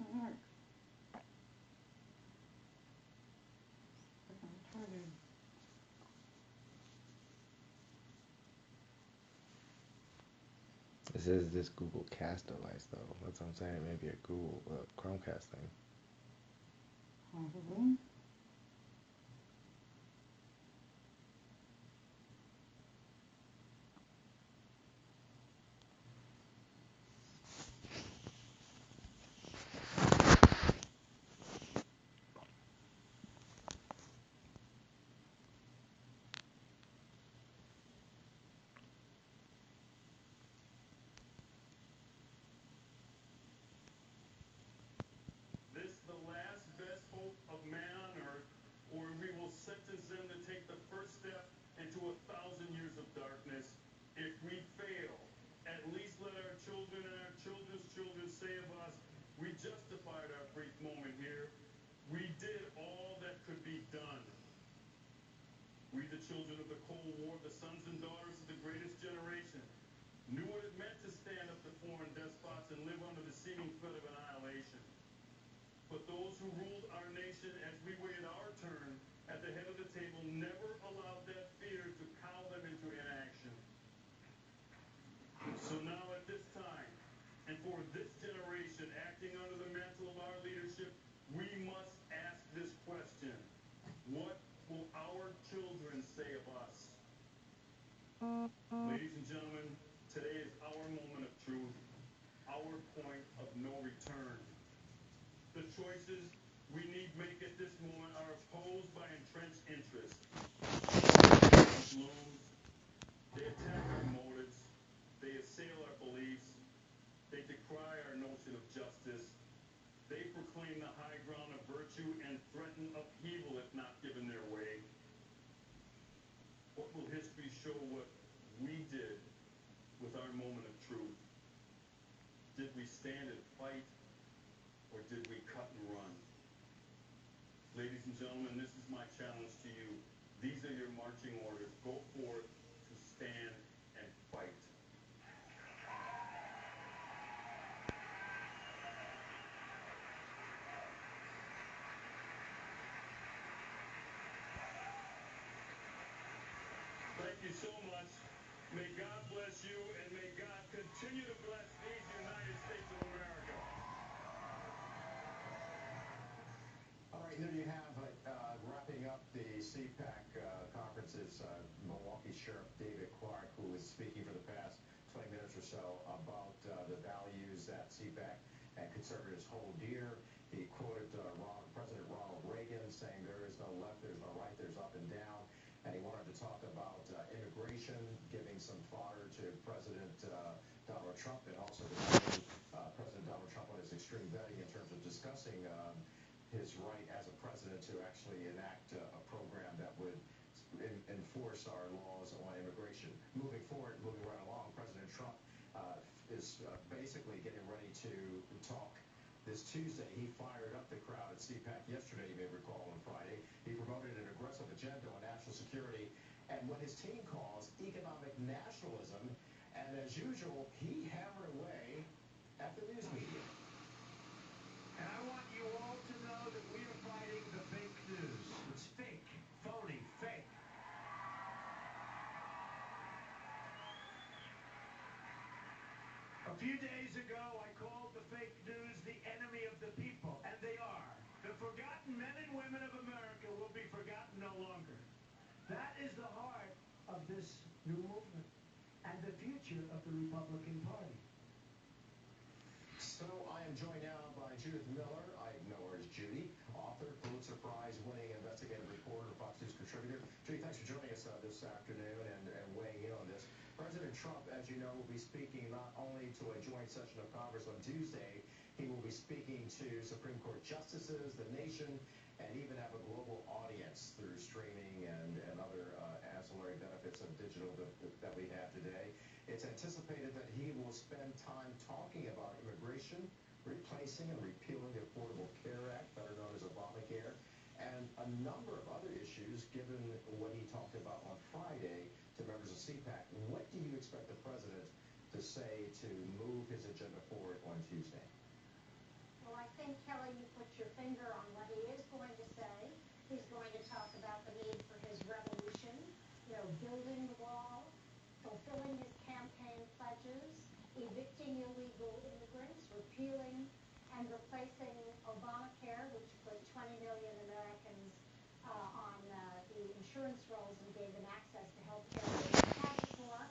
doesn't work. I'm retarded. It says this Google Cast device though. That's what I'm saying. Maybe a Google Chromecast thing. Probably. This the last best hope of man on earth, or we will sentence them to take the first step into 1,000 years of darkness. If we fail, at least let our children and our children's children say of us, we justified our brief moment here. We did all that could be done. We, the children of the Cold War, the sons and daughters of the greatest generation, knew what it meant to stand up to foreign despots and live under the seeming threat of annihilation. But those who ruled our nation as we waited our turn at the head of the table never allowed that fear to cow them into inaction. So now at this time, and for this generation acting under the mantle of our leadership, we must ask this question: what will our children say of us? Ladies and gentlemen, today is our moment of truth, our point of no return. The choices we need make at this moment are opposed by entrenched interests. Looms, they attack our motives, they assail our beliefs, they decry our notion of justice, they proclaim the high ground of virtue and threaten upheaval if not given their way. What will history show what we did with our moment of truth? Did we stand and fight, or did we cut and run? Ladies and gentlemen, this is my challenge to you. These are your marching orders. Go forth to stand and fight. Thank you so much. May God bless you, and may God continue to bless these United States of America. All right, there you have it. Wrapping up the CPAC conferences, Milwaukee Sheriff David Clark, who was speaking for the past 20 minutes or so about the values that CPAC and conservatives hold dear. He quoted President Ronald Reagan saying there is no left, there's no right, there's up and down. And he wanted to talk about immigration, giving some fodder to President Donald Trump, and also President Donald Trump on his extreme vetting in terms of discussing his right as a president to actually enact a program that would enforce our laws on immigration. Moving forward, moving right along, President Trump is basically getting ready to talk. This Tuesday, he fired up the crowd at CPAC yesterday, you may recall, on Friday. He promoted an aggressive agenda on national security and what his team calls economic nationalism. And as usual, he hammered away at the news media. And I want you all to know that we are fighting the fake news. It's fake, phony, fake. A few days ago, I called the fake news the enemy of the people, and they are. The forgotten men and women of America will be forgotten no longer. That is the heart of this new movement and the future of the Republican Party. So I am joined now by Judith Miller. I know her as Judy, author, Pulitzer Prize-winning investigative reporter, Fox News contributor. Judy, thanks for joining us this afternoon and weighing in on this. President Trump, as you know, will be speaking not only to a joint session of Congress on Tuesday, he will be speaking to Supreme Court justices, the nation, and even have a global audience through streaming and other ancillary benefits of digital that we have today. It's anticipated that he will spend time talking about immigration, replacing and repealing the Affordable Care Act, better known as Obamacare, and a number of other issues, given what he talked about on Friday to members of CPAC. What do you expect the president to say to move his agenda forward on Tuesday? Well, I think, Kelly, you put your finger on what he is going to say. He's going to talk about the need for his revolution, building the wall, fulfilling his campaign pledges, evicting illegal immigrants, repealing and replacing Obamacare, which put 20 million Americans on the insurance rolls and gave them access to health care they never had before.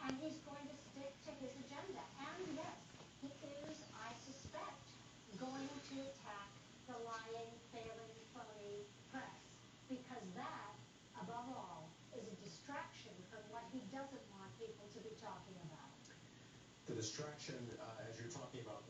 And he's going to stick to his agenda. And yes, he is, I suspect, going to attack the lying, failing, phony press. Because that, above all, is a distraction from what he doesn't want people to be talking about. The distraction, as you're talking about.